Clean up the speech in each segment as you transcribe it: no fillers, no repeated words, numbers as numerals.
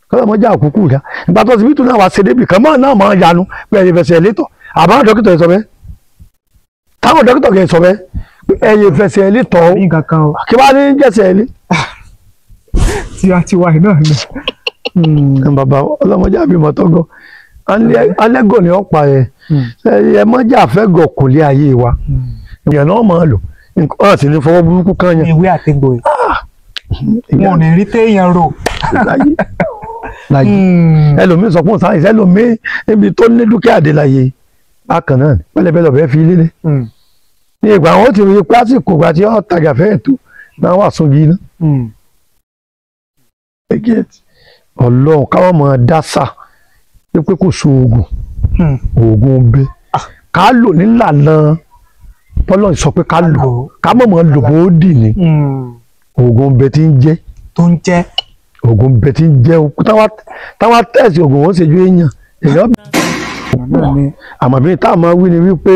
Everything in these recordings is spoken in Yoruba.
kọ́lọ́ mọ́ jà kúkú ìdá ìgbà tó ọsibítù náà wá ṣe débi kan mọ́ náà máa yanu pé ẹ̀yẹ fẹsẹ̀ létọ̀ àbáwọn dókítà yẹn sọ bẹ́ẹ̀ táwọn dókítà yẹn sọ bẹ́ẹ̀ pé ẹ̀yẹ fẹsẹ̀ létọ̀ o kí wàá ní jẹ́sẹ̀ lé. tiwa náà ni. bàbá ọlọ́mọdé àbímọ tọ́gọ́ alẹ́gọ̀ ni ọ̀pá yẹn ẹ mọ́jà fẹ́ gọ̀ kò lé ayé wa ìyẹn náà máa lò nǹkan àti ní fọwọ́ burúkú kan yẹn. ìwé àtẹ̀gbò yìí wọn ò ní rí téèyàn rò. ẹlòmíín sọ fún sáyẹnsì ẹlòmíín níbi tó ní dúkìá dé láyé bákan náà pẹ̀lẹ́pẹ̀lẹ́ ọbẹ fi lélẹ̀ ní ìgbà wọn ti rí pásíkò ìgbà tí wọn tajà fẹẹ tó náà wà sógi iná. Ọlọ́run káwọn máa dásà pé kò so oògùn bẹ ká lò nílànà bọ́lọ̀ sọ pé ká lò ká mọ̀ mọ́ lò bó dì ní oògùn bẹ tí ń jẹ́ tó ń jẹ́ oògùn bẹ tí ń jẹ́ táwa tẹ̀sí oògùn wọn ṣèjú èèyàn àmọ́ bí táwọn máa wí ni wípé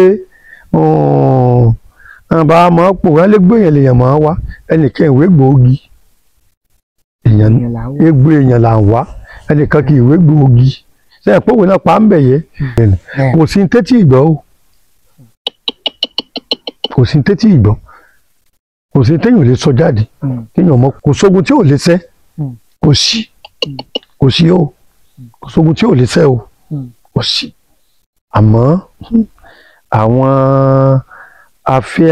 bá a máa pò wọ́n lé gbóyàn lèèyàn máa wá ẹnìkan ìwé gbòógì egbò èèyàn là ń wá ẹnìkan kì í ìwé gbòógì sẹ́yìn pòwé náà pa ń bẹ̀ yẹ kò sí tẹ́tí ìgbọ́ o kò sí tẹ́tí ìgbọ́ kò sí téèyàn lè sọ jáde kéèyàn mọ kò sógun tí ò lè ṣẹ́ kò sí o kò sógun tí ò lè ṣẹ́ o kò sí àmọ́ àwọn afẹ́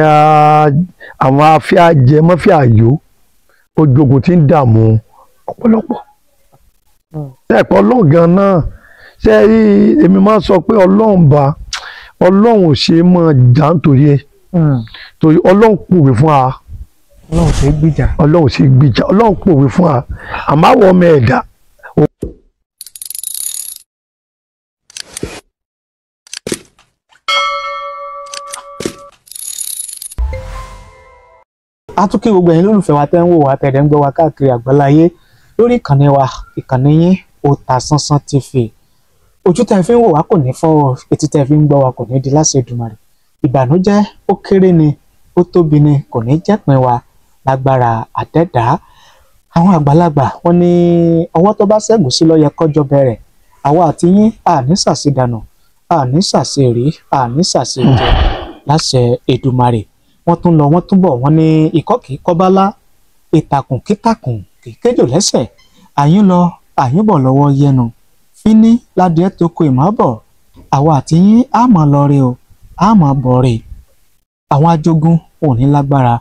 ajẹmọ́fẹ́ àyò ojogun tí ń dààmú ọ̀pọ̀lọpọ̀ ẹ̀pọ̀ ọlọ́run gan náà ṣe rí èmi máa sọ pé ọlọ́run ò ṣe é mọ̀ jà nítorí ẹ̀ torí ọlọ́run pòwe fún wa ọlọ́run ṣe é gbìjà ọlọ́run pòwe fún wa àmọ́ àwọn ọmọ ẹ̀dá. a tún kí gbogbo ẹ̀yin lólùfẹ́ wa tẹ́ ń wò wá tẹ̀lé ń gbọ́ wa káàkiri àgbáláyé lórí ìkànnì wa ìkànnì yín Otasansan TV ojú tẹ́ fi ń wò wá kò ní fọ́ etí tẹ́ fi ń gbọ́ wa kò ní di láṣẹ Èdùmàrè ìbànújẹ́ ó kéré ni ó tóbi ni kò ní jẹ́pin wa lágbára àdẹ́dá àwọn àgbàlagbà wọ́n ní ọwọ́ tó bá ṣẹ́gun sí ló yẹ kọ́jọ́ bẹ̀rẹ̀ àwa àti yín àní ṣàṣedànù àní ṣàṣerí àní ṣàṣejẹ láṣẹ Èdùmàrè wọ́n tún lọ wọ́n tún bọ̀ wọ́n ní ikọ́ kìí kọ́bálá ìtàkùn kítàkùn kìí kéjò lẹ́sẹ̀ àyín lọ àyín bọ̀ lọ́wọ́ yẹnu fíní ládìẹ tó kó ìmọ̀ọ́bọ̀ àwa àti yín á máa lọ rè o á máa bọ̀ rè àwọn ajogun ò ní lágbára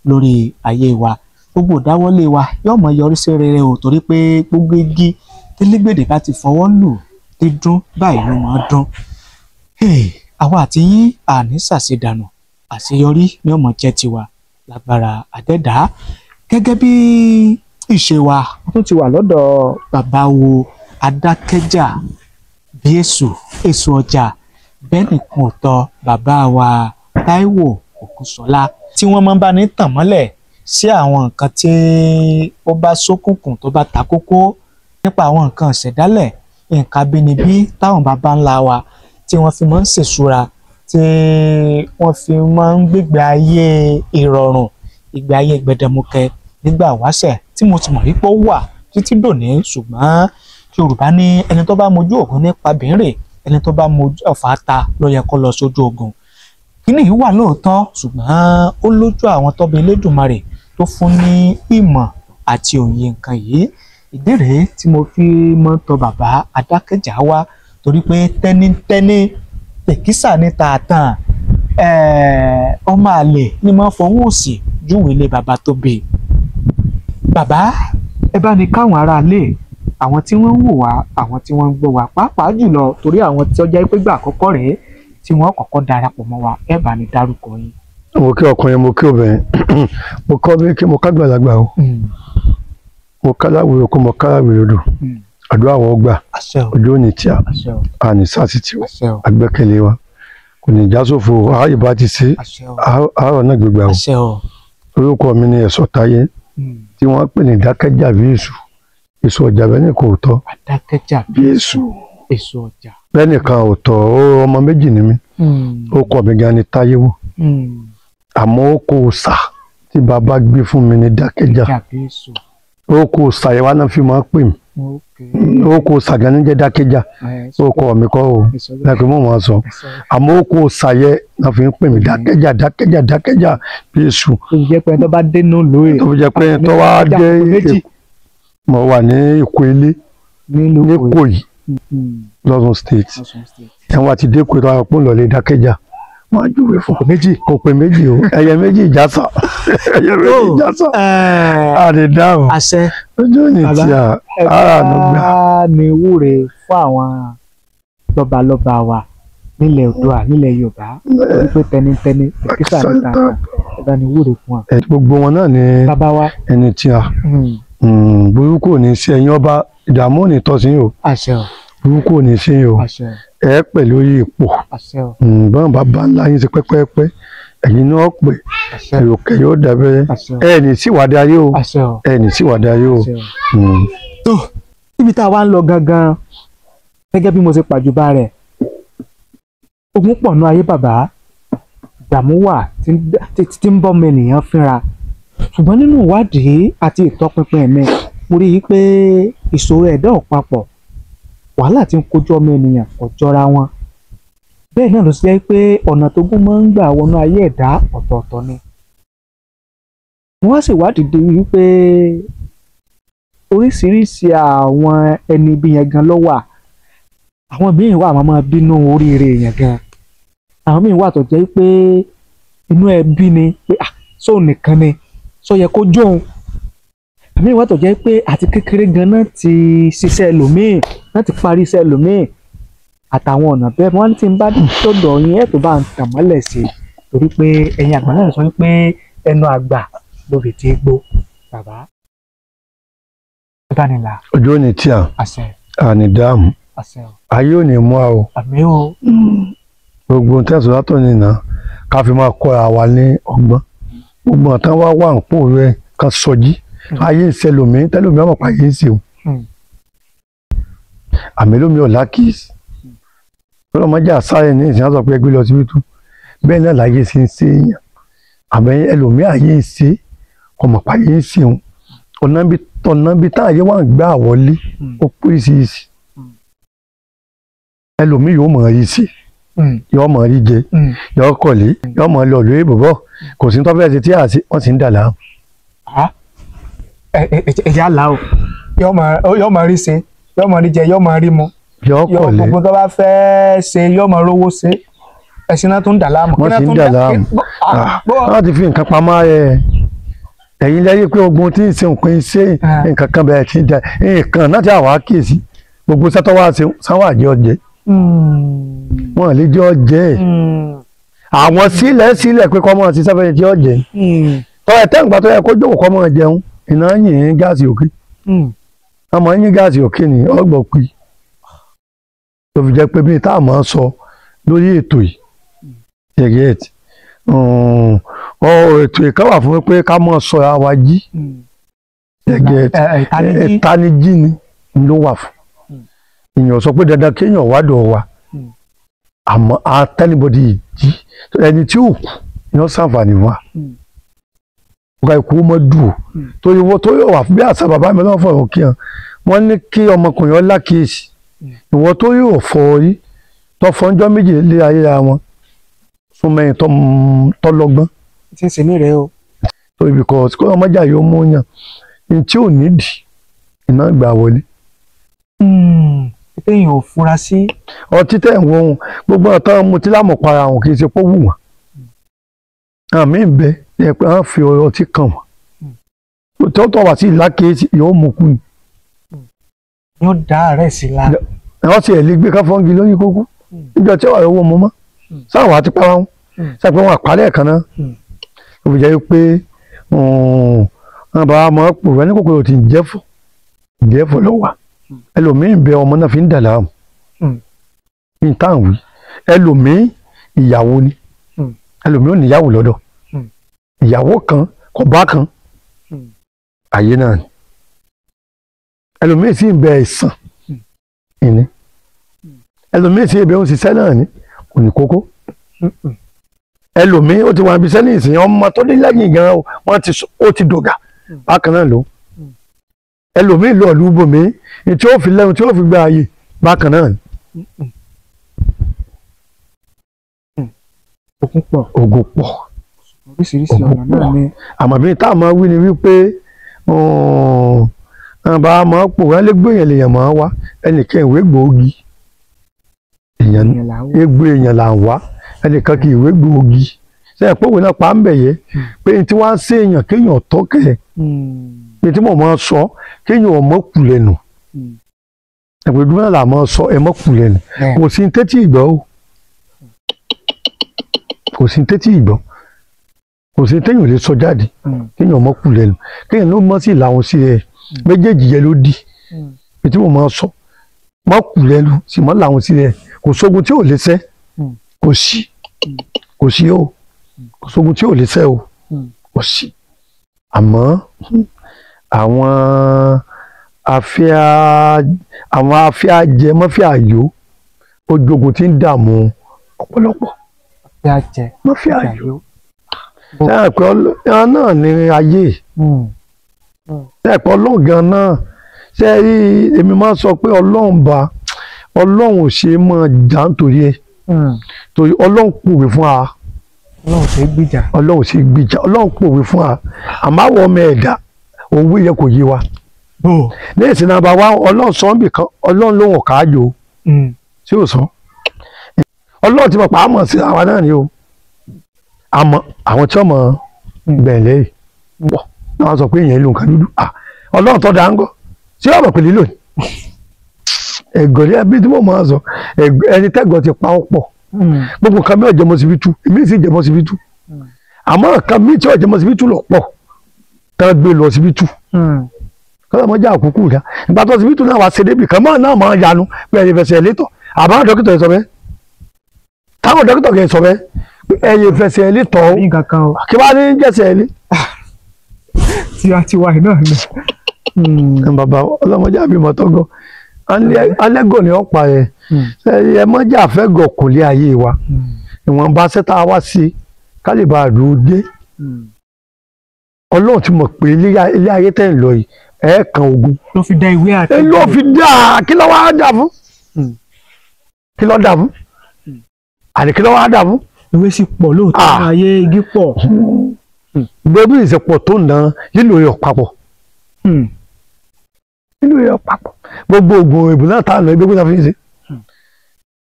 lórí ayé wa gbogbo ìdáwọ́lé wa yóò máa yọrí sí rere o torí pé gbogbo igi télégbèdè bá ti fọwọ́ lù dídún báyìí ló máa dún àwa àti yín àní ṣàṣedànù àṣeyọrí ní ọmọ jẹ́ tiwa lágbára àdẹ́dá gẹ́gẹ́ bí ìṣe wa wọ́n tún ti wà lọ́dọ̀ bàbá wo adákẹ́jà bí èso ọjà bẹ́ẹ̀ nìkan ò tọ́ bàbá wa Táíwò Ògúnṣọlá tí wọ́n máa ń bá ní tàn mọ́lẹ̀ sí àwọn nǹkan tí ó bá ṣókùnkùn tó bá ta kókó nípa àwọn nǹkan ìṣẹ̀dálẹ̀ nǹkan abínibí táwọn bàbá ńlá wa tí wọ́n fi máa ń ṣèṣúra tí wọ́n fi máa ń gbégbé ayé ìrọ̀rùn ìgbé ayé gbẹdẹmukẹ nígbà wáṣẹ̀ tí mo ti mọ̀ wípé ó wà títí dòní ṣùgbọ́n Yorùbá ní ẹni tó bá mojú ògùn nípa bìnrin ẹni tó bá mojú ọ̀fà ta ló yẹ kó lọ sójú ogun kíní yìí wà lóòótọ́ ṣùgbọ́n ó lójú àwọn tọ́bi Elédùmarè tó fún ní ìmọ̀ àti òye nǹkan yìí ìdí rèé tí mo fi mọ́ tọ̀ bàbá Adákẹ́jà wá torí pé tẹ́nítẹ́ní tẹ̀kísà ní tààtàn ọmọ àlè ni máa fọwọ́ òsì júwèé lé bàbá tó bí bàbá ẹ bá ní káwọn aráalé àwọn tí wọ́n ń wò wá àwọn tí wọ́n ń gbọ́ wá pàápàá jùlọ torí àwọn tí ọjà pé gbà àkọ́kọ́ rèé tí wọ́n kọ́kọ́ darapọ̀ mọ́ wa ẹ bá ní dárúkọ yín. mo kí ọkùnrin mo kí obìnrin mo kọ́ bí kí mo kágbàlagbà o mo káláwìrì oko mo káláwìrì odò àdúrà àwọn ọgbà ojú òní tí a ní sásìtì àgbẹ́kẹ̀lé wa kò ní já sófo ààyè bá ti ṣe àárọ̀ náà gbégbá o orúkọ mi ni Ẹ̀sọ́ Táyé tí wọ́n pè ní Dákẹ́jà bí èso ọjà bẹ́ẹ̀ ni kò tọ́ Dákẹ́jà bí èso ọjà bẹ́ẹ̀ nìkan ò tọ́ ọmọ méjì ni mí ó kọ́ mi gan ni Táyéwò àmọ́ ó kó o sà tí bàbá gbé fún mi ní Dákẹ́jà ó kó o sà yẹn wá náà fi máa pè mí oko sàgánì jẹ́ dákẹ́jà oko mi kọ́ o lẹ́pẹ́ mọ̀ wọ́n sọ àmọ́ oko sàyẹ náà fi ń pè mí dákẹ́jà bí èṣù. tó fi jẹ́ pé tó bá dé nù lóye. tó fi jẹ́ pé tó wá dé mo wà ní Èkó ilé ní Ìkòyí lọ́sùn state ẹ̀wọ̀n àti dẹ́kun tó wà pọ̀ lọ́lẹ̀ dákẹ́jà wọ́n á júwe fún kò pé méjì o ẹyẹ méjì ìjásà àdìdáhùn ojú ò ní tí a ara ló gbà. ní wúre fún àwọn lọ́balọ́ba wa nílẹ̀ Oòduà nílẹ̀ Yorùbá orí pé tẹnitẹni ìkísà níta ẹ̀dá ní wúre fún wa. gbogbo wọn náà ní ẹni tí a burúkú ò ní sí ẹ̀yin ọba ìdààmú ò ní tọ́ sí o burúkú ò ní sí o ẹ pẹ̀ lórí ipò bọ́n bàbá ńlá yín ti pẹ́pẹ́pẹ́ ẹ̀yin náà pè èròkẹ́ yóò dábẹ́rẹ́ ẹ ní síwádìí ayé o ẹ ní síwádìí ayé o. tó níbi tá a wá ń lọ gangan gẹ́gẹ́ bí mo ṣe pàjùbà rẹ̀ ogun pọ̀ nú ayé bàbá ìdààmú wà tí ń bọ́ ọmọ ènìyàn fínra ṣùgbọ́n nínú ìwádìí àti ìtọpinpin ẹ̀mí mo rí i pé ìṣòro ẹ̀dá ò papọ̀ wàhálà tí ń kojú ọmọ ènìyàn kò jọra wọn bẹ́ẹ̀ náà ló ṣe jẹ́ pé ọ̀nà tó gún máa ń gbà wọnú ayé ẹ̀dá ọ̀tọ̀ọ̀tọ̀ ni mo wá ṣèwádìí dé wípé oríṣiríṣi àwọn ẹni ibi yẹn gan ló wà àwọn míì wà máa bínú oríire yẹn gan àwọn míì wà tó jẹ́ pé inú ẹbí ni pé sóun nìkan ni sọ yẹ kó jóun àmì ìwà tó jẹ́ pé àti kékeré gan náà ti ṣiṣẹ́ ẹlòmíì náà ti parí iṣẹ́ ẹlòmíì àtàwọn ọ̀nà bẹ́ẹ̀ wọ́n ti ń bá tọ̀dọ̀ yín ẹ̀ tó bá ń tàn mọ́lẹ̀ sí i torí pé ẹ̀yin àgbà náà sọ pé ẹnu àgbà ló fi ti gbó bàbá ìbánilà. ojú ò ní tí a àní dáàmú ayé ò ní mú a o àmì o gbogbo tẹ̀sán látọ̀ nìyẹn ká fi máa kọ́ra wa ní ọgbọ́n gbogbo àtàn wá wà ń pò rẹ kan sọjí ayé ń ṣẹlòmí tẹlòmí ọmọ pa ayé ń ṣe o àmì lómi ọ̀la kìí ọlọ́mọdé àṣàyẹ ní ìsìn àṣọ pé ẹgbẹ́ lọ síbi tú bẹ́ẹ̀ náà láyé sí ń ṣe èèyàn àmì ẹlòmí ayé ń ṣe ọmọ pa ayé ń ṣe o ọ̀nà bí tá ayé wà ń gbà wọlé ó pín sí i ẹlòmí yóò mọ̀ rí sí yóò mọ̀ rí jẹ yóò kọ̀lé yóò mọ̀ lọ lórí bọ̀bọ̀ kò sí tó fẹ́ẹ́ ṣe tí a ṣe wọ́n sì ń dà láàmú. ẹ̀yà là o yóò mọ̀ rí ṣe yóò mọ̀ rí jẹ yóò mọ̀ rí mu yóò kọ̀lé gbogbo tó bá fẹ́ ṣe yóò mọ̀ rówó ṣe ẹ̀sìn náà tó ń dà láàmú. wọ́n sì ń dà láàmú wọ́n ti fi nǹkan pamọ́ ẹ̀yin lẹ́yìn pé ogun tí ń ṣe nǹkan ṣe nǹkan kan bẹ̀rẹ̀ tí ń dà nǹkan náà ti àwọn àkíyèsí gbogbo sẹ́tọ́ wá ṣe sáwọn àjọ jẹ wọn lè jọ jẹ àwọn sílẹ̀ pé kọ́mọ ti sẹ́fẹ̀ẹ́ jẹ́ ọ̀jẹ̀ tọ́ ẹ̀ tẹ́ǹgbà tó yẹ kó jókòó kọ́mọ jẹun iná yìn gáàsì òkè ọmọ yín gáàsì òkè ní ọgbọ̀n pé tó fi jẹ́ pé bí tá a máa sọ lórí ètò yìí ẹ̀gẹ́t ètò ìkáwà fún mi pé ká máa sọ àwa jí ẹ̀gẹ́t ìtanijí ni ló wà fún èèyàn sọ pé dandan kéèyàn wádùn wa àmọ́ àtẹnibọdì jí ẹni tí ò kú ni wọ́n ṣàǹfààní wa ọ̀gá ikú mọ́ dùn torí wọ́n tó yọ̀ wá bí àṣà bàbá mi lọ́wọ́ fọ̀rọ̀ kí hàn wọ́n ní kí ọmọkùnrin ọlá kíyèsí ìwọ́n tó yọ̀ fọ orí tó fọ́njọ́ méjì lé ayé wọn fún mẹ́rin tó lọ́gbọ́n. tí ń ṣe ní rẹ o. torí because kó ọmọjà yóò mú yàn ní tí ò nídìí iná gbà wọlé. téèyàn ò fura sí. ọtí tẹ̀ ń wo ohun gbogbo ọ̀tá mutí lámùpara àwọn kì í ṣe pọ́ wù wọ́n àmì ń bẹ ẹ pé wọ́n fi ọtí kàn wọ́n tó tọ́ wá sí ìlàkèésí yóò mú kú ni. yóò dá àárẹ̀ sí la. wọ́n ti ẹ̀ lè gbé káfọ́ngi lórí kókó níjọ tí wàá owó mọ́ mọ́ sáwọn àti para wọn sápẹ́ wọn àpárẹ̀ kan náà ó fi jẹ́ pé wọn bá máa pò wọ́n ní kòkòrò tí ń jẹ́fọ̀ lọ́wọ́ ẹlòmíín bẹ ọmọ náà fi ń dà láàmú ní táwọn wí ẹlòmíín ìyàwó ni ẹlòmíín ò níyàwó lọ́dọ̀ ìyàwó kan kò bá kan ayé náà ni ẹlòmíín sì ń bẹ ẹ̀sán ìní ẹlòmíín sì ń bẹ òun ṣiṣẹ́ náà ni kò ní kókó ẹlòmíín ó ti wà níbi sẹ́ni ìsìn ọmọ tó ní lẹ́yìn gan ó ti dògà bákan náà ló ẹlòmíì lọ ìlú bòmí tí ó fi lẹ́nu tí ó fi gba ààyè bákan náà ni. Ogun pọ̀ oríṣiríṣi ọ̀nà náà ni. àmọ́ bí táwọn máa wí ni wípé bá a máa pò wọ́n lé gbóyàn lèèyàn máa wá ẹnìkan ìwé gbòógì egbò èèyàn là ń wá ẹnìkan kì í ìwé gbòógì ṣe ìpòwé náà pa ń bẹ̀ yẹ pé tí wọ́n á ṣe èèyàn kéèyàn tọ́kẹ̀ pé tí mo máa sọ kéèyàn ọmọ kù lẹ́nu ẹ̀pẹ̀ dúró náà là máa sọ ẹ̀ mọ́ kù lẹ́nu kò sí tẹ́tí ìgbọ́ o kò sí tẹ́tí ìgbọ́ kò sí téèyàn lè sọ jáde kéèyàn ọmọ kù lẹ́nu kéèyàn ló mọ́ sí ìlànà sí ẹ̀ méjèèjì yẹn ló di pé tí mo máa sọ mọ́ kù lẹ́nu sì mọ́ làwọn sí ẹ̀ kò sógun tí ò lè ṣẹ́ kò sí o kò sógun tí ò lè ṣẹ́ o kò sí àmọ́ àwọn afẹ́ajẹ mọ́fíàyò ojogun tí ń dààmú ọ̀pọ̀lọpọ̀ mọ́fíàyò sẹ́yìn pé ọlọ́run náà ní ayé sẹ́yìn pé ọlọ́run gan náà sẹ́yìn èmi máa ń sọ pé ọlọ́run ò ṣe é mọ́ jà nítorí ẹ̀ torí ọlọ́run pòwe fún wa ọlọ́run ṣe é gbìjà ọlọ́run pòwe fún wa àmọ́ àwọn ọmọ ẹ̀dá òwe yẹ kò yé wa ní ìsìn náà bá wá ọlọ́run sọ ń bì kan ọlọ́run ló wọ̀n káàjò tí ò sọ ọlọ́run ti mọ̀ pa á mọ̀ sí àwa náà ni o àmọ́ àwọn tí wọ́n mọ̀ bẹ̀rẹ̀ yìí pọ̀ náà sọ pé èèyàn ìlú nǹkan dúdú ọlọ́run tó dáa ń gọ́ tí wọ́n mọ̀ pé lílò ní ẹ̀gọ́ ní ẹbí tí mo máa sọ ẹni tẹ́gọ̀ ti pa ọ́ pọ̀ gbogbo nǹkan mìíràn jẹmọ́ síbi tú èmi sì jẹmọ́ síbi tú àmọ́ nǹkan mìíràn tí wọ́n jẹmọ́ síbi tú lọ pọ̀ tá a gbé lọ síbi tú kọ́lá mọ́jà àkókò rẹ̀ ìgbà tó síbi tú náà wá ṣe débi kan máa náà máa yanu pé ẹ̀yẹ fẹsẹ̀ létọ̀ àbáwọn dókítà yẹn sọ bẹ́ẹ̀ táwọn dókítà yẹn sọ bẹ́ẹ̀ pé ẹ̀yẹ fẹsẹ̀ létọ̀ kí wàá ní jẹ́sẹ̀ lé. tiwa náà ni. bàbá ọlọ́mọdé àbí mọ́tọ́gọ́ alẹ́gọ̀ ni ọ̀pá ẹ̀ ẹ mọ́jà fẹ́gọ̀ kò lé ayé wa ìwọ̀nba sẹ́ta wá sí kálíbà àdúró dé ọlọ́run ti mọ̀ pé ilé ayé tẹ̀ ń lọ yìí ẹ̀ẹ̀kan ogun ló fi dá ìwé àti ló fi dá kí ló wá dà fún kí ló dà fún àti kí ló wá dà fún. ìwé sì pọ̀ lóòótọ́ ayé igi pọ̀. gbẹ́bí ìsepọ̀ tó nà lílo ẹ̀ papọ̀ nínú ẹ̀ papọ̀ gbogbo oògùn ìbò náà tá a lọ ẹgbẹ́ gbọ́dọ̀ fi ṣe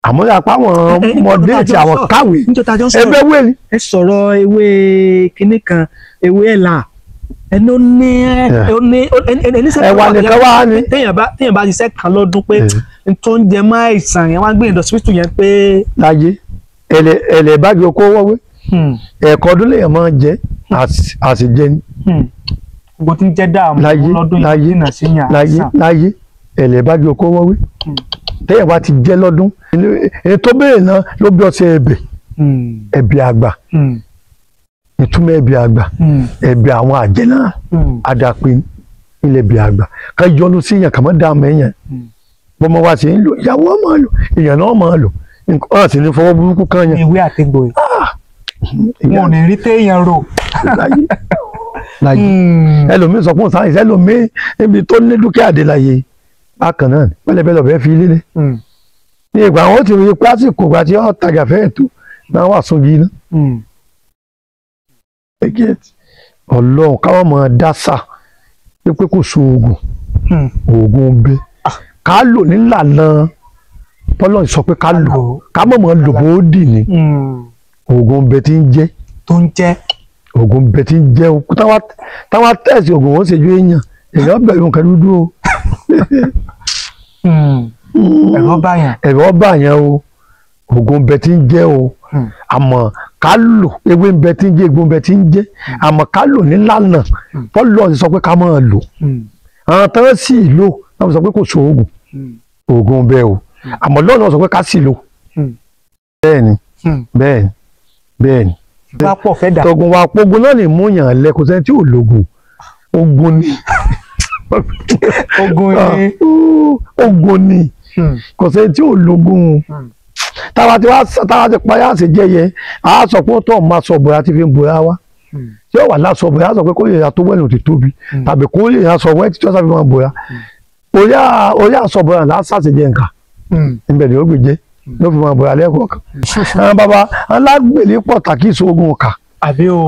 àmọ́ apá àwọn ọmọdé àti àwọn káwé ẹgbẹ́ wẹ̀lì. ẹ sọ̀rọ̀ ewé kinní kan ewé ẹ̀là ẹni ó ní ẹwà nìkan wá ní. téèyàn bá ṣiṣẹ́ kan lọ́dún pé tó ń jẹ mọ́ àìsàn yẹn wọ́n á gbé ìdọ̀sípítù yẹn pé. láyé ẹ̀lẹ̀ báàgì okó wọ́wé ẹ̀ẹ̀kan ọdún lèèyàn máa ń jẹ àṣìjẹ ni. gbogbo tí ń jẹ́ dààmú lọ́dún yìí jìnnà sí yàn àìsàn. láyé ẹ̀lẹ̀ báàgì okó wọ́wé téèyàn bá ti jẹ́ lọ́dún èyí tó béèrè náà ló bí ọtí ẹ̀bì àgbà ìtumọ̀ ẹ̀bì àgbà ẹ̀bì àwọn àjẹ́ náà àdàpín ilẹ̀ ẹ̀bì àgbà ká yọnu sí yàn kàmọ́ dààmú ẹ̀yàn bọ́mọ wa sì ń lò ìyàwó máa lò èèyàn náà máa lò nǹkan sì ní fọwọ́ burúkú kan yẹn. ìwé àtẹgbò yìí wọn ò ní rí téèyàn rò. láyé ẹlòmíín sọ fún sáyẹnsì ẹlòmíín níbi tó ní dúkìá dé láyé bákan náà pẹ̀lẹ́pẹ̀lẹ́ ọbẹ fi lílé ní ìgbà àwọn ti rí pásìkò ìgbà tí wọn tajà fẹẹ tó náà wà sógi iná. Ọlọ́run káwọn máa dásà pé kò so oògùn bẹ ká lò nílànà bọ́lọ̀ sọ pé ká lò ká mọ̀ mọ́ lò bó dì ní oògùn bẹ tí ń jẹ́ oògùn bẹ tí ń jẹ́ táwa tẹ̀sí oògùn wọn ṣèjú èèyàn bẹ̀rù nǹkan dúdú o. ẹ̀rọ báyàn o oògùn bẹ tí ń jẹ́ o àmọ́ ká lò ewé ń bẹ tí ń jẹ́ egbò ń bẹ tí ń jẹ́ àmọ́ ká lò nílànà bọ́lọ̀ sọ pé ká máa lò àwọn tán sì lò náà sọ pé kò so oògùn bẹ o àmọ́ lọ́nà sọ pé ká sì lò bẹ́ẹ̀ni tọ̀gùn wa pogun náà lè mú yàn lẹ kò sẹ́ni tí ò lògùn ogun ni ogun ni kò sẹ́ni tí ò lògùn táwa ti parí àṣejẹyẹ àá sọ pé tó máa sọ bóra tí fi ń bóra wá tí ó wà lásọ bóyá sọ pé kó lè tó wẹ̀lú ti tóbi tàbí kó lè aṣọ wẹ́ tí wọ́n sábà máa bóyá orí aṣọ bóyá lásàsì jẹ́ nǹkan níbẹ̀ ni ó gbé jẹ́ ló fi máa bóyá lẹ́kọ̀ọ̀kan àwọn bàbá alágbèlé pàtàkì ìṣòògùn ọ̀kà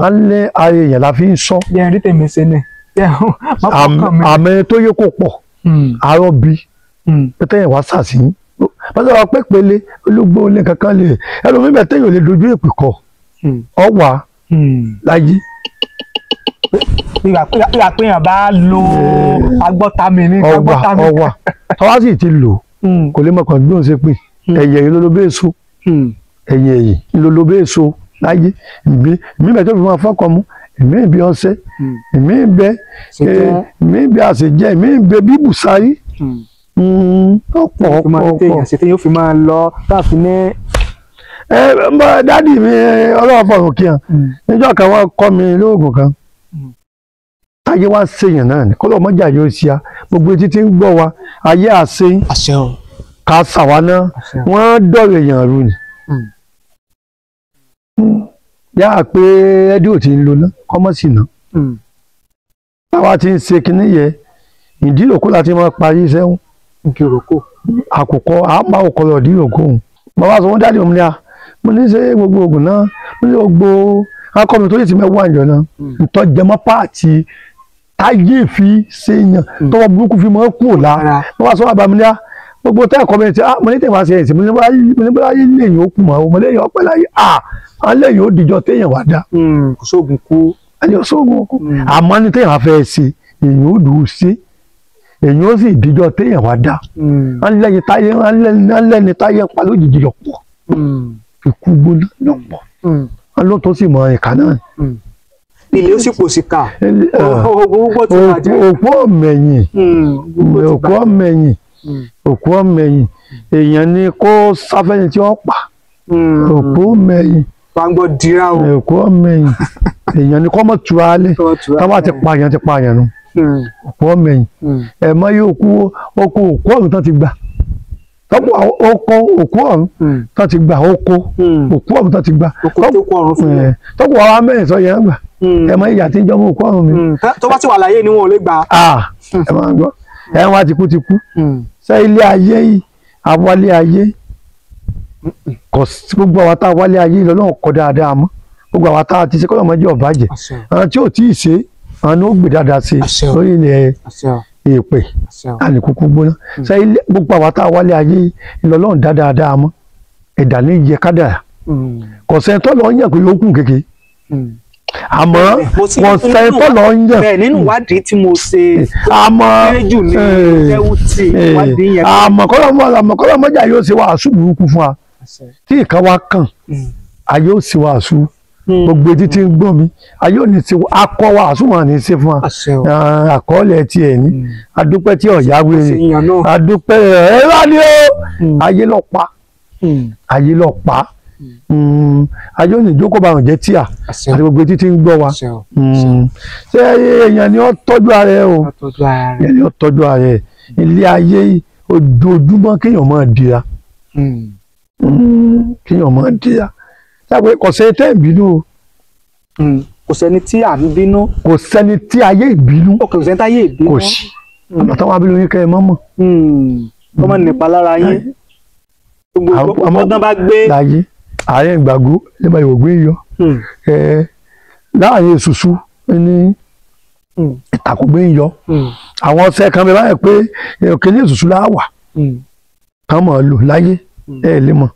a lé ayé èèyàn la fi ń sọ àmì tó yẹ kó pọ̀ àárọ̀ bí pété wá sàṣì wọ́n sọ pé pélé ológbó olè kankan lè ẹlòmíì bẹ̀ téèyàn lè dojú èpè kọ ọwà láyé. ìgbà péyàn bá lo agbọ́tami ní agbọ́tami. ọwà tọ́wá sì ti lò kò lè mọ̀kàn bí òun ṣe pé ẹ̀yẹ̀ yìí lólobé èso ẹ̀yẹ̀ yìí lólobé èso láyé ìmí bẹ̀ tó fi máa fọ́kàn mú ìmí ìbí ọṣẹ ìmí ìbí àṣejẹ ìmí ìbí bíbùsárí ọ̀pọ̀ ṣètò yóò fi máa lọ láàfin ní. dádì mi ọlọ́wọ́ fọ̀rọ̀ kí hàn níjọ́ kan wọ́n kọ́ mi lóògùn kan ayé wa ṣèyàn náà ni kọ́lọ́ mọ́jà yóò ṣe á gbogbo etí tí ń gbọ́ wa ayé àṣeyín ká ṣàwa náà wọ́n dọ̀rọ̀ èèyàn rú ni yáà pé rédíò ti ń lo ná kọ́mọ́sì ná táwa ti ń ṣe kinní yẹ ìdí òkú láti máa parí iṣẹ́ wọn àkùkọ àmà òkọlọ ìdí òkú òun bàbá sọ wọn dáàdì òun ní a mo ní ṣe gbogbo oògùn náà mo ní gbogbo akọmi tó yẹ ti mẹ́wàá àjọ náà ntọ́ jẹmọ́ páàtì táyé fi ṣèyàn tọwọ́ burúkú fi máa kú ọ̀la bàbá sọ wà bá mi ní a gbogbo tẹ́ ẹ̀kọ́ mi ti mo ní tẹ̀wá ṣe ẹ̀sìn mo ní bá yé lẹ́yìn ó kù mọ́ mo lẹ́yìn ọpẹ́ láyé àwọn lẹ́yìn ó dìjọ téèyàn wá dá kò sóògùn kú ẹni ó sóògùn kú àmọ́ ní téèyàn fẹ́ ṣe èyàn ó dùn ún ṣe èyàn ó sì díjọ téèyàn wá dá wọn lẹ́ni táyé ń pa lójijì lọ́pọ̀ ikú gbóná lọ́pọ̀ wọn ló tó sì mọ ìka náà. ilé ó sì pò sí ká òkú ọ̀mẹ̀yìn òkú ọ̀mẹ̀yìn èèyàn ni kó sáfẹ́ni tí wọ́n pa òkú ọ̀mẹ̀yìn gbàngbọ́ dira o òkú ọ̀mẹ̀yìn èèyàn ni kó mọ̀ tura lẹ̀ táwọn ti pààyàn nù òkú ọ̀mẹ̀yìn ẹ̀mọ́ yóò kú oko òkú ọ̀run tán ti gbà tọ́pọ̀ oko òkú ọ̀run tán ti gbà oko òkú ọ̀run tán ti gbà tọ́pọ̀ àwọn amẹ́rin sọ yẹn gbà ẹ̀mọ́ ìyá tí ń jọmọ́ òkú ọ̀run mi. tó bá ti wà láyé ni wọn ò lè gbà. ẹ máa gbọ́ ẹ̀ wá ti kú ṣé ilé ayé yìí àwálé ayé gbogbo àwọn tá a wálé ayé lọ́nà kọ́ dáadáa mọ́ gbogbo àwọn tá a ti ṣe kọ́ lọ́mọdé ọ̀bàjẹ́ àwọn tí ò tí ì ṣe àwọn ni ó gbé dáadáa sí lórí ilẹ̀ èèpẹ̀ àníkúkú gbóná ṣé gbogbo àwọn tá a wálé ayé lọ́nà dáadáa mọ́ ẹ̀dá ní yẹ kádàrá kò sẹ́ńtọ́ lọ ń yàn pé ó kù kéke àmọ́ kò sẹ́ńtọ́ lọ ń yàn. bẹ́ẹ̀ nínú ìwádìí tí mo ṣe jù ní ẹwùtì ìwádìí yẹn. àmọ́ kọ́lọ́mọ́jà yóò ṣe wàásù burúkú fún wa tí ìkan wa kàn ayé ò sí wàásù gbogbo etí tí ń gbọ́ mi ayé ò ní ti akọ wàásù wọn ní í ṣe fún wa àkọọ́lẹ̀ tiẹ̀ ní adúpẹ́ tí ọ̀yá wéré adúpẹ́ ẹ̀rọ ni ó ayé lọ pa ayé lọ pa ayé ò ní jókòó bá wọn jẹ́ tíà àti gbogbo etí tí ń gbọ́ wa ṣé èèyàn ni ó tọ́jú ara ẹ o èèyàn ni ó tọ́jú ara ẹ ilé ayé ojoojúmọ́ kéèyàn máa dira kéèyàn máa dira sábẹ kò sẹ́ni tẹ́ ìbínú o kò sẹ́ni tí à ń bínú kò sẹ́ni tí ayé ìbínú kò sẹ́ni tí ayé ìbínú kò sí àmọ́ táwọn abínú yín kẹ́ ẹ mọ́mọ́. ọmọ nípa lára yín gbogbo ọmọdé bá gbé. láyé ààrẹ ìgbàgbó nígbà ìwògbé yọ láàrin èsùsù ní ìtàkùngbé ń yọ àwọn ọ̀sẹ̀ kan bẹ báyìí pé òkè ní èsùsù láwà kàn mọ̀ lò láyé ẹ̀ lè mọ̀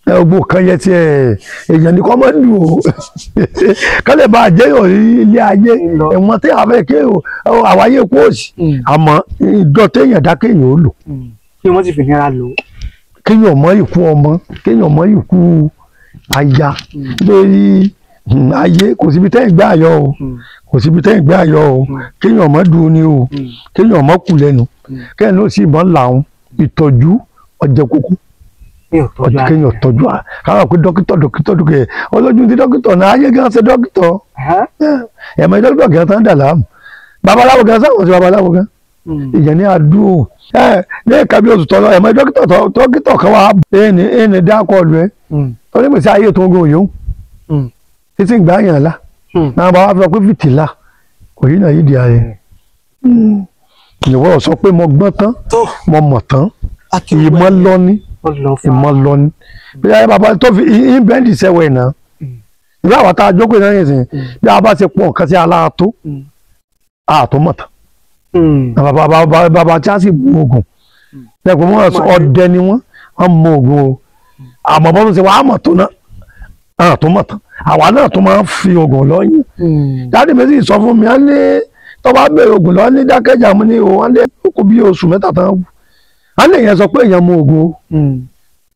gbogbo kan yẹ ti èèyàn ní kọ́ mọ́ lù ó kálẹ̀ bá jẹ́ ilé ayé ẹ̀wọ̀n tí a fẹ́ ké àwáyé kú òsì àmọ́ ìjọ téèyàn dá kéèyàn ó lò. kí wọ́n ti fi nira lò. kéèyàn mọ ìkú ọmọ kéèyàn mọ ìkú aya lórí ayé kò síbi tẹ́yìn gbé ayọ̀ o kò síbi tẹ́yìn gbé ayọ̀ o kéèyàn mọ dùn ní o kéèyàn mọ kù lẹ́nu kéèyàn ló sì bọ́ làwọn ìtọ́jú ọjẹ́ kúkú ọjọ́ kéèyàn tọ́jú à káwọn pé dókítà olójú ti dókítà náà ayé gan ṣe dókítà ẹ̀mọ́ dókítà gan tán dà láàmú babaláwo gan sáwọn ṣe babaláwo gan ìyẹn ní àdúró ní ẹ̀ka bí oṣù tọ́lọ ẹ̀mọ́ dókítà kan wà ẹni dákọ̀ ọ̀lù ẹ̀ onígbèsè ayé tó ń gbé òyìn títí ń gbà yàn lá náà bá wá fẹ́ pé fìtílà kò yí náà yí di ààrẹ ìwọ sọ pé mo gbọ́n tán mo mọ̀ tán ìmọ̀ lọ́ní bí ayé bàbá tó fi ìbẹ́ǹdì sẹ́wọ̀ ẹ̀ náà ìlú àwọn tá a jókòó náà yẹn sìn bí a bá ṣe pọ̀ nǹkan sí alára tó àtó mọ̀ tán bàbá tí a sì mú oògùn lẹ́kùn wọn ọdẹ ni wọ́n mú oògùn o àmọ́ bọ́n ṣe wàá mọ̀ tó náà àtó mọ̀ tán àwa náà tó máa ń fi oògùn lọ́yìn jáde méjì sọ fún mi á ní tó bá bẹ̀rẹ̀ oògùn lọ ní dákẹ́jà mo ní o wọ́n lé kó bí oṣù mẹ́ta tán wù á lè yẹn sọ pé èèyàn mú oògùn o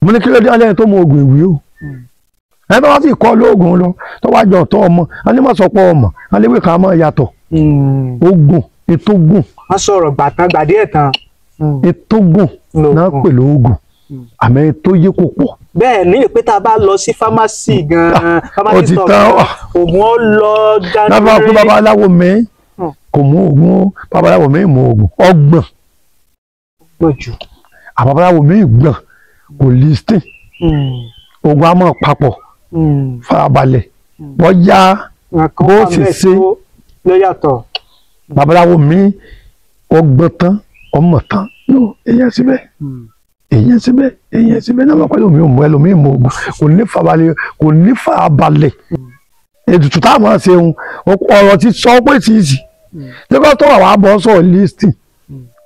mo ní kí ló dé alẹ́ tó mú oògùn ìwé o ẹ bá wá sì kọ́ lóògùn lọ tó wá jọ ọ̀tọ̀ ọmọ a ní má sọ pé ọmọ a lè wí ká máa yàtọ̀ oògùn ètò gùn. wọ́n sọ̀rọ̀ gbàtàn gbàdí ẹ̀ tán. ètò gùn náà pẹ̀lú oògùn àmọ́ ètò yé kò pọ̀. bẹ́ẹ̀ ní ìpè tá a bá lọ sí fámásì gan-an fámásì sọ̀rọ̀ oògùn ó lọ dání. lábàá pé babaláwo mi kò mú oògùn babaláwo mi mú oògùn ọgbọ̀n jù àbabaláwo mi gbọ̀n kò listing oògùn a máa papọ̀ farabalẹ̀ wọ́n yá bó ṣe ṣe ló yàtọ̀. babaláwo mi ọgbọ́n tán ọmọ tán èèyàn síbẹ̀ èèyàn síbẹ̀ náà lọ́pọ̀ ẹlòmíì mú oògùn kò ní farabalẹ̀ ètùtù táwọn máa ṣe ọ̀rọ̀ ti sọ pé tí ì sì nígbà tó wà wá bọ́ sọ̀rọ̀ listing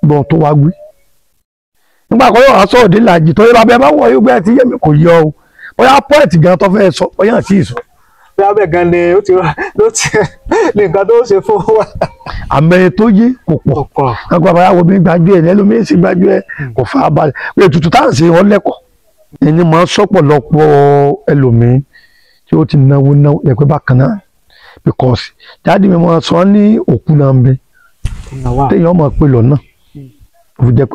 bọ̀ tó wá gbé nígbà kan yóò wá sọ̀rọ̀ dé làjì tó yẹ bá bẹ́ẹ̀ bá wọ̀ yóò gbé ẹ̀ tí yẹ̀mí kò yọ o bóyá pọ́ẹ̀tì gan tó fẹ́ sọ bóyá àti ìsọ. bí abẹ́ gan ni ó ti ní nǹkan tó ṣe fún wa. àmọ́ tó yé kò pọ̀ nígbà bàbá wo mi gbájú ẹ̀ lẹ́lòmíì sì gbájú ẹ̀ kò fara balẹ̀ pé ètùtù táà ń ṣe wọn lẹ́kọ̀ọ́ ẹni máa ń sọ̀pọ̀lọpọ̀ ẹlòmíì tí ó ti náwó yẹ pé bákan náà because jáde mi máa sọ ní òkú náà ń bẹ téèyàn máa pè lọ́nà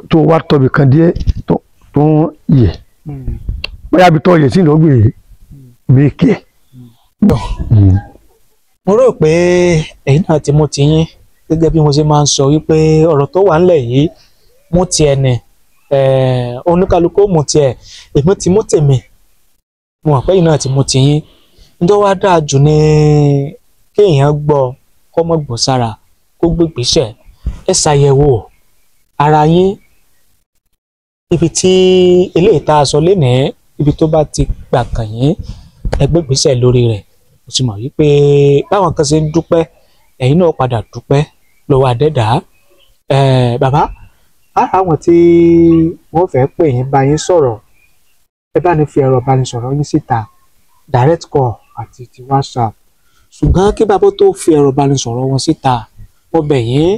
tó wá tọ́bi kan díẹ̀ tó ń yẹ bóyá bí tọ́ yẹ sí ló gbé méèkì ẹ̀. mo rò pé ẹ̀yin náà ti mú ti yín gẹ́gẹ́ bí mo ṣe máa ń sọ wípé ọ̀rọ̀ tó wà ńlẹ̀ yìí mú tiẹ̀ nì oníkálukú mú tiẹ̀ èmi ti mú tèmi mo mọ̀ pé ẹ̀yin náà ti mú ti yín nítorí wá dáa jù ní kéèyàn gbọ́ kọ́mọ́ gbọ́ sára kó gbégbèsè ẹ ṣàyẹ̀wò ara yín ibi tí eléyìí tá a sọ lénìí ibi tó bá ti gbà kàn yín ẹ gbégbèsè lórí rẹ̀ mo sì mọ̀ wípé báwọn kan ṣe ń dúpẹ́ ẹ̀yin náà padà dúpẹ́ lọ́wọ́ àdẹ́dà bàbá ara àwọn tí wọ́n fẹ́ pè yín bá yín sọ̀rọ̀ ẹ bá ní fi ẹ̀rọ ìbánisọ̀rọ̀ yín síta direct call àti ti WhatsApp ṣùgbọ́n kí bàbá tó fi ẹ̀rọ ìbánisọ̀rọ̀ wọn síta wọ́n bẹ̀ yín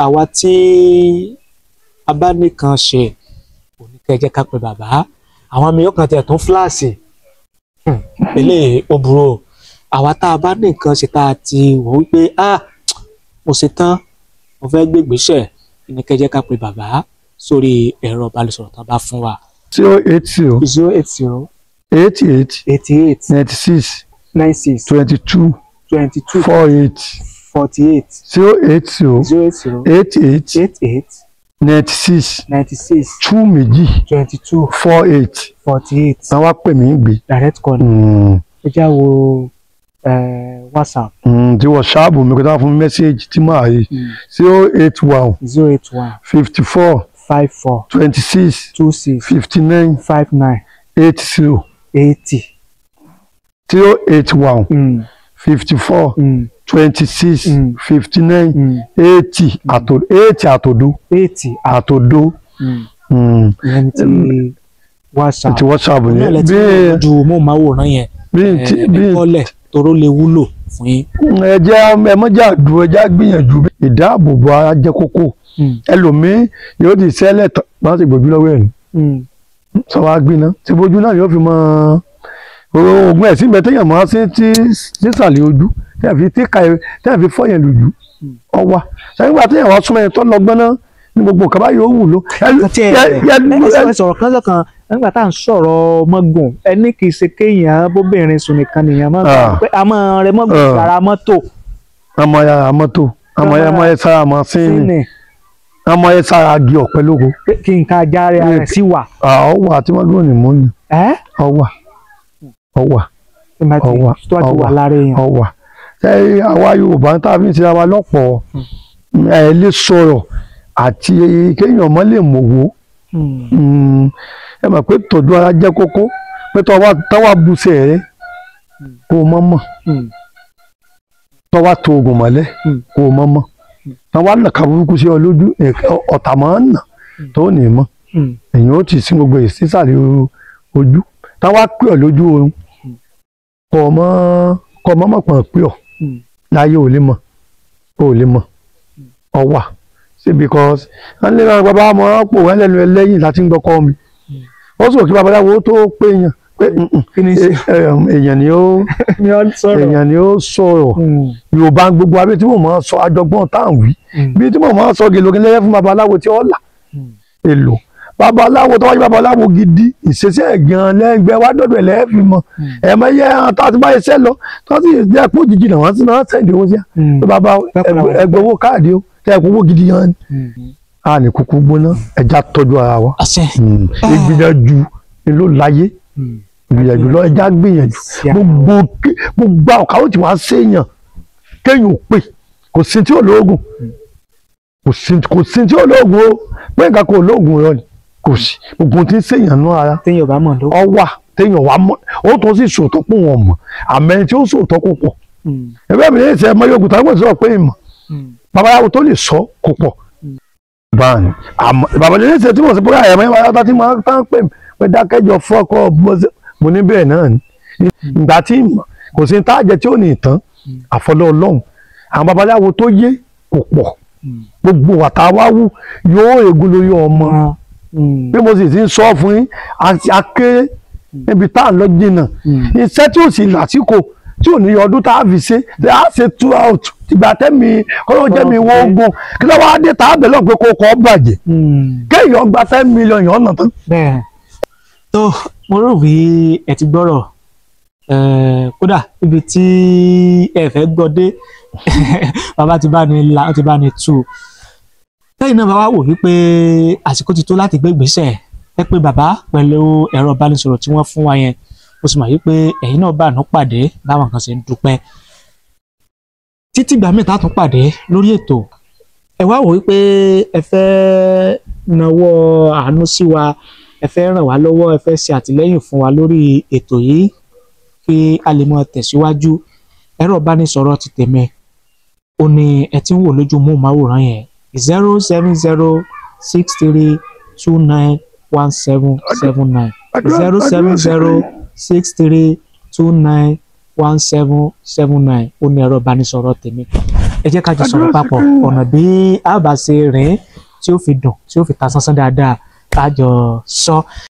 àwa tí a bá nìkan ṣe òní kẹjẹ ká pe bàbá àwọn mi yóò kàn tẹ̀ tún fúláàsì eléyìí ó burú o àwa tá a bá nìkan ṣe tá a ti wò wípé mo ṣe tán mo fẹ́ gbé ìgbésẹ̀ òní kẹjẹ ká pe bàbá sórí ẹ̀rọ ìbánisọ̀rọ̀ tá a bá fún wa. 080 88 96 22 48 080 88 96 2 méjì 48 àwọn wá pè mí gbé. direct call ẹ já wo WhatsApp. tí WhatsApp mi kò tá fún mẹ́sáàgì tí màá rí 081 54 26 59 80 081 54 26 59 80 àtòdó. ìyẹn ti WhatsApp. ti WhatsApp yẹn bí ojú mo máa wòran yẹn bí kọ́lẹ̀ toró lè wúlò fún yín. ẹ mọ́jà dùn ẹja gbìyànjú ìdáàbòbò ara jẹ́ kókó ẹlòmíín yóò di sẹ́lẹ̀ bá ti gbòjú lọ́wọ́ ẹ̀ ní sọ wá gbiná tí bójú náà yóò fi mọ oògùn ẹ̀sìn bẹ́ẹ̀ téèyàn máa ṣe tí sísàlẹ̀ ojú tẹ́ẹ̀ fi fọ́ yẹn lójú ọwà ṣàyẹ̀wò àtẹ̀yàn wá súnmọ́ yẹn tó lọ́gbọ́n náà ní gbogbo nǹkan báyìí ó wúlò. ẹ sọ̀rọ̀ kan lọ́kàn nígbà tá à ń sọ̀rọ̀ mọ́gùn ẹni kì í ṣe kéèyàn bóbìnrin sùn nìkan nìyẹn mọ́gùn pé àmọ́ rẹ mọ́gùn sára mọ́tò. àmọ́ ya mọ́tò àmọ́ ya sára mọ́ sínú àmọ́ ya sára di ọ̀pẹ lóko. kí nǹkan ajá rẹ̀ sì wà. ọwà àti mọ́gùn ni mò ń yàn. ọwà tó wà lára èèyàn. ọwà ṣe àwa Yorùbá tá a fi ń ṣe àwa lọ́pọ̀ ẹ lè sọ̀rọ̀ àti kéèyàn mọ́ lè mọ̀wó ẹ mọ̀ pé tọ́jú ara jẹ́ kókó pé tọ́wọ́ busẹ̀ rẹ kó o mọ́ mọ́ tọ́wọ́ tó oògùn mọ́lẹ̀ kó o mọ́ mọ́ tọ́wọ́ nàka burúkú sí ọ lójú ọ̀tá máa ń nà tó ní mọ́ èyàn ó ti sí gbogbo ìsísàlẹ̀ ojú tọ́wọ́ pè ọ́ lójú oorun kọ́ ọmọ mọ̀ pọ̀ pè ọ́ láyé ò lè mọ̀ ọ wà sí because wọ́n lé náà bàbá ọmọ pò wọ́n lẹ́nu ẹlẹ́yìn láti ń gbọ́kọ́ mi ó sọ kí babaláwo tó pé èèyàn èèyàn ni ó sọ̀rọ̀ Yorùbá gbogbo abẹ́ tí mo máa sọ àjọgbọ́n tá à ń wí bí tí mo máa sọ gèlògè lẹ́yẹ fún babaláwo tí ó là èlò babaláwo tó wájú babaláwo gidi ìṣesí ẹ̀gàn lẹ́gbẹ̀ẹ́ wá dọ̀dọ̀ ẹ̀ lẹ́ẹ̀fì mọ́ ẹ̀mọ yẹ tó àti báyìí sẹ́ lọ tó sì jẹ́ pé òjijì náà wọ́n sì náà sẹ́ǹdì owó sí à bàbá ẹgbẹ́ owó káàdì ó tẹ́ ẹ̀kọ́ owó gidi yan ni a ní kúkú gbóná ẹja tọ́jú ara wa ìgbìyànjú ni ló láyé ìgbìyànjú lọ ẹja gbìyànjú gbogbo àwọn káwọ́ tí wọ́n á séèyàn kéèyàn pè kò sí tí ò lóògùn kò sí tí ò lóògùn o pé nǹkan kò lóògùn rẹ ni kò sí oògùn tí ń séèyàn nú ara ọ wà téèyàn wà mọ ó tó sì sòótọ́ pọ̀ wọn mọ̀ àmẹ́ni tí ó sòótọ́ kò pọ̀ ẹgbẹ́ mi ní ìṣẹ́ ẹ̀mọ́ yóò táwọn sọ̀rọ̀ pé ìmọ̀ babaláwo tó lè sọ kò pọ̀ báyìí bàbá ní ìṣẹ́ tí mo sì bóyá ẹ̀mọ́ yẹn wáyé tí mo tán pè pé dákẹ́jọ fọ́kọ́ mo ní bẹ́ẹ̀ náà ni ìgbà tí ìmọ̀ kò sí táàjẹ tí ò ní ìtàn àfọlọ́ Ọlọ́run àwọn babaláwo tó yé kò pọ̀ gbogbo àtàwáwú yóò ègún lórí ọmọ bí mo sì ti ń sọ fún yín àti akéré níbi tá à ń lọ jìnnà iṣẹ́ tí ò sì lásìkò tí ò ní ọdún tá a fi ṣe tí a ṣe throughout ìgbà tẹ́mi ọlọ́jẹ́ mi wọ́n ogun kí ló wáá dé tá a bẹ̀rẹ̀ pé kó kọ́ bàjẹ́ kéèyàn gba 10 million yàn ọ̀nà tán. bẹ́ẹ̀ tó mo rò wí ẹ ti gbọ́rọ̀ kódà ibi tí ẹ fẹ́ gbọ́ dé bàbá ti bá ní tú lẹ́yìn náà bàbá wò wípé àsìkò ti tó láti gbé ìgbésẹ̀ ẹ pé bàbá pẹ̀lú ẹ̀rọ ìbánisọ̀rọ̀ tí wọ́n fún wa yẹn mo sì mọ̀ wípé ẹ̀yin náà bá àánú pàdé báwọn kan ṣe ń dúpẹ́ títí ìgbà mẹ́ta tún pàdé lórí ètò ẹ wá wò wípé ẹ fẹ́ nawọ́ àánú sí wa ẹ fẹ́ ràn wá lọ́wọ́ ẹ fẹ́ ṣe àtìlẹ́yìn fún wa lórí ètò yìí kí a lè mọ tẹ̀síwájú ẹ̀rọ ìbánisọ̀rọ̀ ti tèmi ó ní ẹ ti ń wò lójú móhùnmáwòrán yẹn 07063291779 07063291779 ó ní ẹ̀rọ ìbánisọ̀rọ̀ tèmi ẹ jẹ́ ká jọ sọ̀rọ̀ papọ̀ ọ̀nà bí a bá ṣe rìn tí ó fi dùn tí ó fi ta sánsán dáadáa ká jọ sọ.